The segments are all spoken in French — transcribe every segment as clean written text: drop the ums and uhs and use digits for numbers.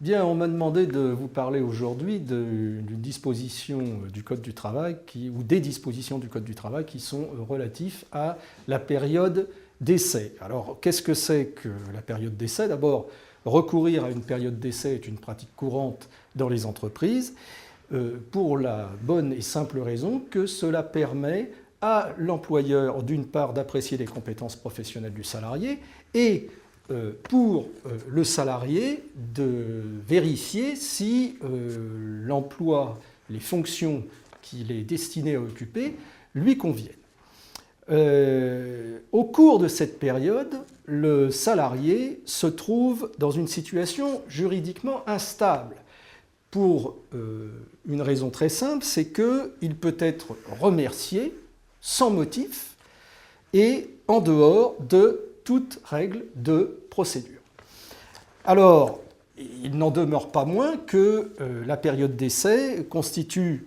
Bien, on m'a demandé de vous parler aujourd'hui d'une disposition du Code du travail ou des dispositions du Code du travail qui sont relatifs à la période d'essai. Alors, qu'est-ce que c'est que la période d'essai? D'abord, recourir à une période d'essai est une pratique courante dans les entreprises pour la bonne et simple raison que cela permet à l'employeur, d'une part, d'apprécier les compétences professionnelles du salarié et pour le salarié de vérifier si l'emploi, les fonctions qu'il est destiné à occuper lui conviennent. Au cours de cette période, le salarié se trouve dans une situation juridiquement instable pour une raison très simple, c'est qu'il peut être remercié sans motif et en dehors de toute règle de procédure. Alors, il n'en demeure pas moins que la période d'essai constitue,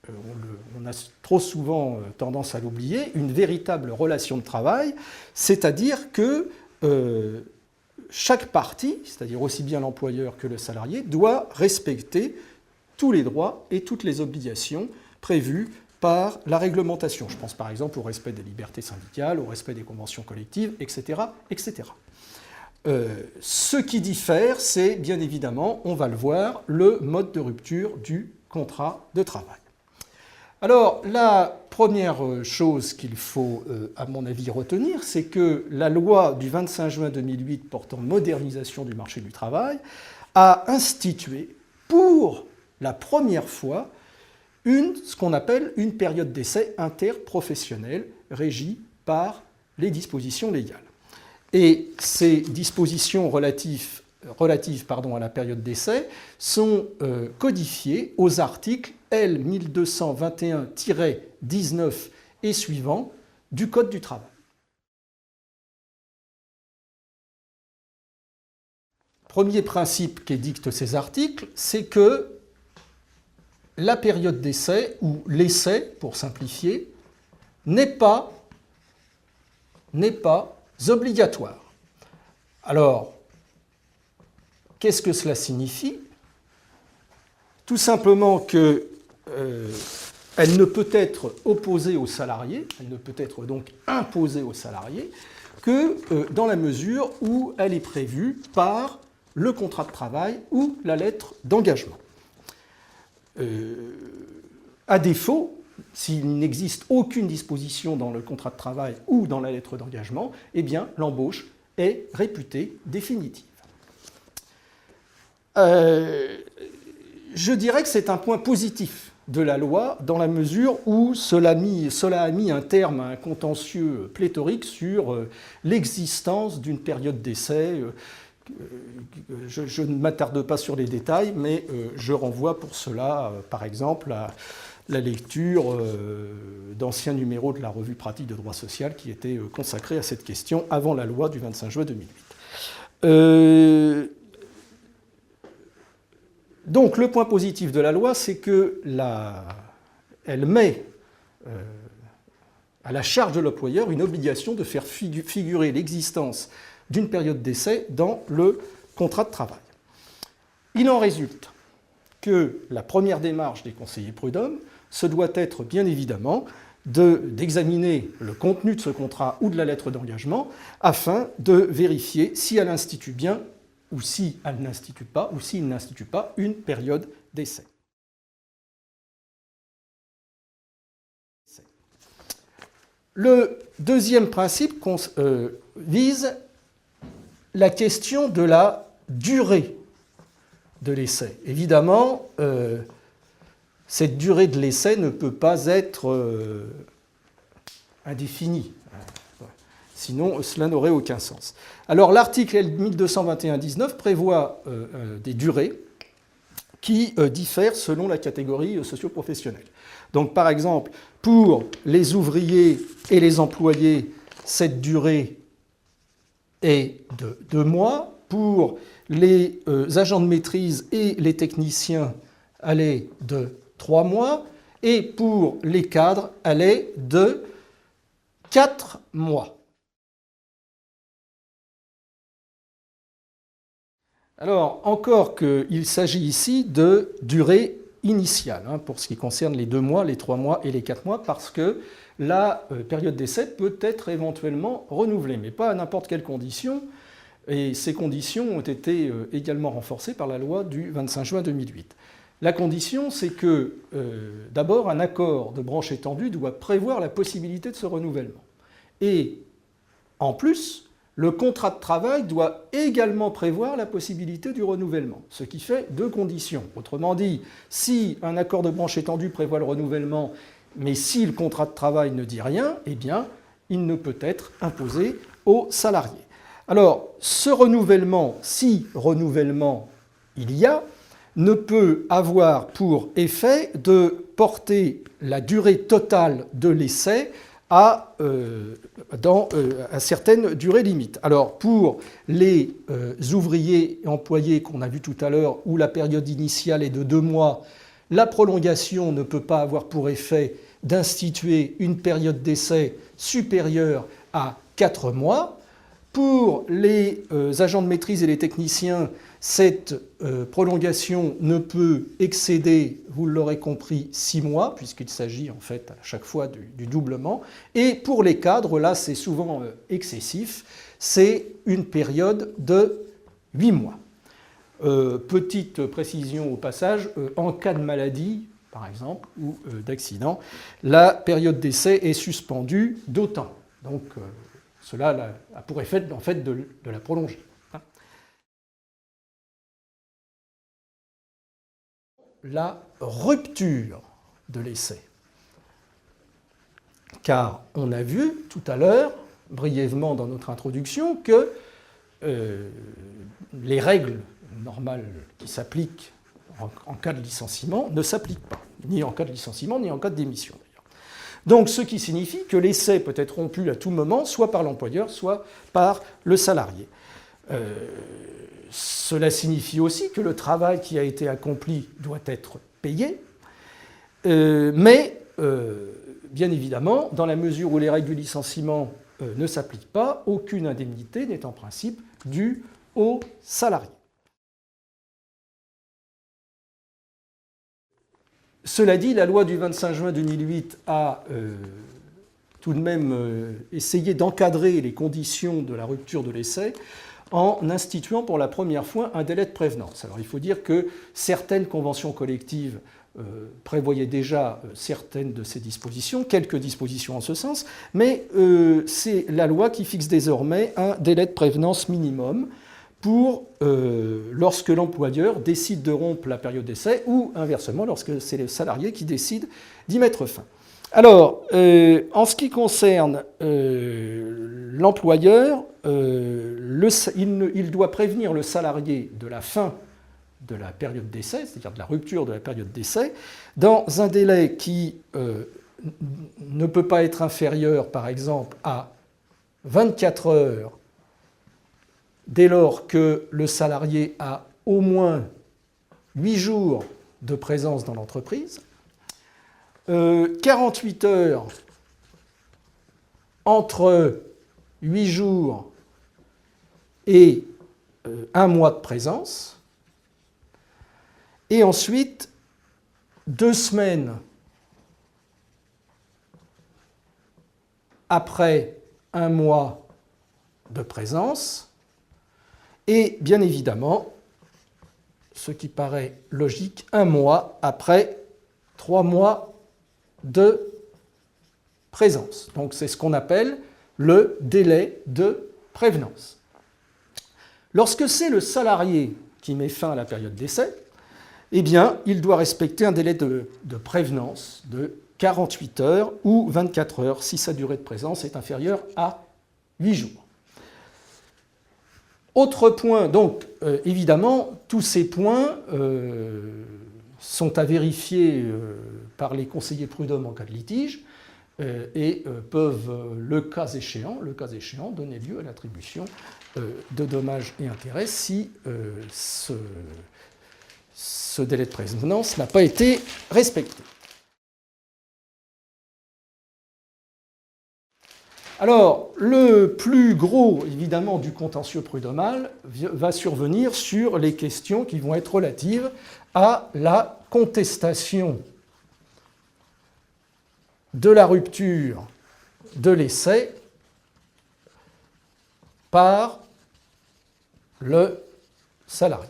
on a trop souvent tendance à l'oublier, une véritable relation de travail, c'est-à-dire que chaque partie, c'est-à-dire aussi bien l'employeur que le salarié, doit respecter tous les droits et toutes les obligations prévues par la réglementation. Je pense par exemple au respect des libertés syndicales, au respect des conventions collectives, etc. etc. Ce qui diffère, c'est bien évidemment, on va le voir, le mode de rupture du contrat de travail. Alors, la première chose qu'il faut, à mon avis, retenir, c'est que la loi du 25 juin 2008 portant modernisation du marché du travail a institué pour la première fois ce qu'on appelle une période d'essai interprofessionnelle régie par les dispositions légales. Et ces dispositions relatives à la période d'essai sont codifiées aux articles L 1221-19 et suivants du Code du travail. Premier principe qu'édictent ces articles, c'est que la période d'essai, ou l'essai, pour simplifier, n'est pas obligatoire. Alors, qu'est-ce que cela signifie? Tout simplement qu'elle ne peut être opposée aux salariés, elle ne peut être donc imposée aux salariés, que dans la mesure où elle est prévue par le contrat de travail ou la lettre d'engagement. À défaut, s'il n'existe aucune disposition dans le contrat de travail ou dans la lettre d'engagement, eh bien, l'embauche est réputée définitive. Je dirais que c'est un point positif de la loi dans la mesure où cela a mis un terme à un contentieux pléthorique sur l'existence d'une période d'essai. Je ne m'attarde pas sur les détails, mais je renvoie pour cela, par exemple, à la lecture d'anciens numéros de la revue pratique de droit social qui était consacrée à cette question avant la loi du 25 juin 2008. Donc le point positif de la loi, c'est qu'elle met à la charge de l'employeur une obligation de faire figurer l'existence d'une période d'essai dans le contrat de travail. Il en résulte que la première démarche des conseillers prud'hommes, ce doit être bien évidemment d'examiner le contenu de ce contrat ou de la lettre d'engagement afin de vérifier si elle institue bien ou si elle n'institue pas, ou s'il n'institue pas une période d'essai. Le deuxième principe vise la question de la durée de l'essai. Évidemment, cette durée de l'essai ne peut pas être indéfinie. Sinon, cela n'aurait aucun sens. Alors, l'article L 1221-19 prévoit des durées qui diffèrent selon la catégorie socio-professionnelle. Donc, par exemple, pour les ouvriers et les employés, cette durée est de 2 mois. Pour les agents de maîtrise et les techniciens, elle est de 3 mois. Et pour les cadres, elle est de 4 mois. Alors, encore qu'il s'agit ici de durée initiale, pour ce qui concerne les 2 mois, les 3 mois et les 4 mois, parce que la période d'essai peut être éventuellement renouvelée, mais pas à n'importe quelle condition. Et ces conditions ont été également renforcées par la loi du 25 juin 2008. La condition, c'est que, d'abord, un accord de branche étendue doit prévoir la possibilité de ce renouvellement. Et, en plus, le contrat de travail doit également prévoir la possibilité du renouvellement, ce qui fait 2 conditions. Autrement dit, si un accord de branche étendue prévoit le renouvellement, mais si le contrat de travail ne dit rien, eh bien, il ne peut être imposé aux salariés. Alors, ce renouvellement, si renouvellement il y a, ne peut avoir pour effet de porter la durée totale de l'essai à certaines durées limites. Alors, pour les ouvriers et employés qu'on a vus tout à l'heure, où la période initiale est de 2 mois, la prolongation ne peut pas avoir pour effet d'instituer une période d'essai supérieure à 4 mois. Pour les agents de maîtrise et les techniciens, cette prolongation ne peut excéder, vous l'aurez compris, 6 mois, puisqu'il s'agit en fait à chaque fois du doublement. Et pour les cadres, là c'est souvent excessif, c'est une période de 8 mois. Petite précision au passage, en cas de maladie, par exemple, ou d'accident, la période d'essai est suspendue d'autant. Donc, cela a pour effet en fait, de la prolonger. La rupture de l'essai. Car on a vu tout à l'heure, brièvement dans notre introduction, que les règles normales qui s'appliquent en cas de licenciement ne s'appliquent pas, ni en cas de licenciement, ni en cas de démission. Donc, ce qui signifie que l'essai peut être rompu à tout moment, soit par l'employeur, soit par le salarié. Cela signifie aussi que le travail qui a été accompli doit être payé, mais, bien évidemment, dans la mesure où les règles du licenciement ne s'appliquent pas, aucune indemnité n'est en principe due au salarié. Cela dit, la loi du 25 juin 2008 a tout de même essayé d'encadrer les conditions de la rupture de l'essai en instituant pour la première fois un délai de prévenance. Alors il faut dire que certaines conventions collectives prévoyaient déjà certaines de ces dispositions, quelques dispositions en ce sens, mais c'est la loi qui fixe désormais un délai de prévenance minimum pour lorsque l'employeur décide de rompre la période d'essai ou inversement lorsque c'est le salarié qui décide d'y mettre fin. Alors, en ce qui concerne l'employeur, il doit prévenir le salarié de la fin de la période d'essai, c'est-à-dire de la rupture de la période d'essai, dans un délai qui ne peut pas être inférieur, par exemple, à 24 heures dès lors que le salarié a au moins 8 jours de présence dans l'entreprise, 48 heures entre 8 jours et 1 mois de présence, et ensuite 2 semaines après 1 mois de présence, et bien évidemment, ce qui paraît logique, 1 mois après 3 mois de présence. Donc c'est ce qu'on appelle le délai de prévenance. Lorsque c'est le salarié qui met fin à la période d'essai, eh bien, il doit respecter un délai de prévenance de 48 heures ou 24 heures si sa durée de présence est inférieure à 8 jours. Autre point, donc, évidemment, tous ces points sont à vérifier par les conseillers prud'hommes en cas de litige et peuvent, le cas échéant, donner lieu à l'attribution de dommages et intérêts si ce délai de prévenance n'a pas été respecté. Alors, le plus gros, évidemment, du contentieux prud'homal va survenir sur les questions qui vont être relatives à la contestation de la rupture de l'essai par le salarié.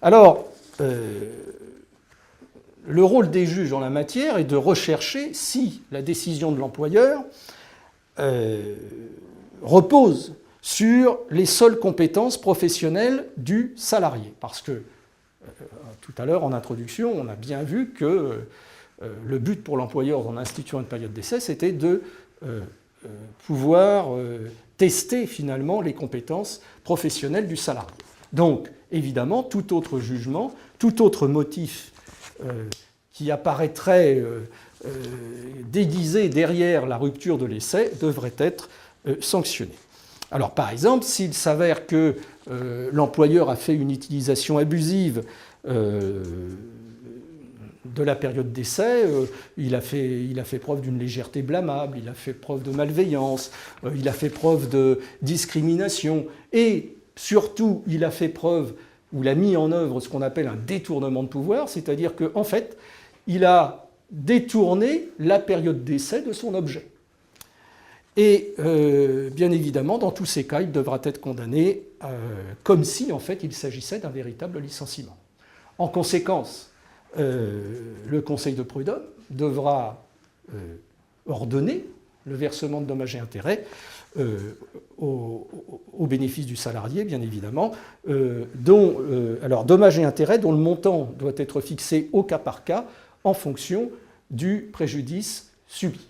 Alors, le rôle des juges en la matière est de rechercher si la décision de l'employeur repose sur les seules compétences professionnelles du salarié. Parce que, tout à l'heure, en introduction, on a bien vu que le but pour l'employeur en instituant une période d'essai, c'était de pouvoir tester finalement les compétences professionnelles du salarié. Donc, évidemment, tout autre jugement, tout autre motif qui apparaîtrait déguisé derrière la rupture de l'essai devrait être sanctionné. Alors, par exemple, s'il s'avère que l'employeur a fait une utilisation abusive de la période d'essai, il a fait preuve d'une légèreté blâmable, il a fait preuve de malveillance, il a fait preuve de discrimination, et surtout, il a fait preuve, ou il a mis en œuvre ce qu'on appelle un détournement de pouvoir, c'est-à-dire qu'en fait, il a détourné la période d'essai de son objet. Et bien évidemment, dans tous ces cas, il devra être condamné comme si, en fait, il s'agissait d'un véritable licenciement. En conséquence, le Conseil de prud'homme devra ordonner le versement de dommages et intérêts au bénéfice du salarié, bien évidemment, alors dommages et intérêts dont le montant doit être fixé au cas par cas en fonction du préjudice subi.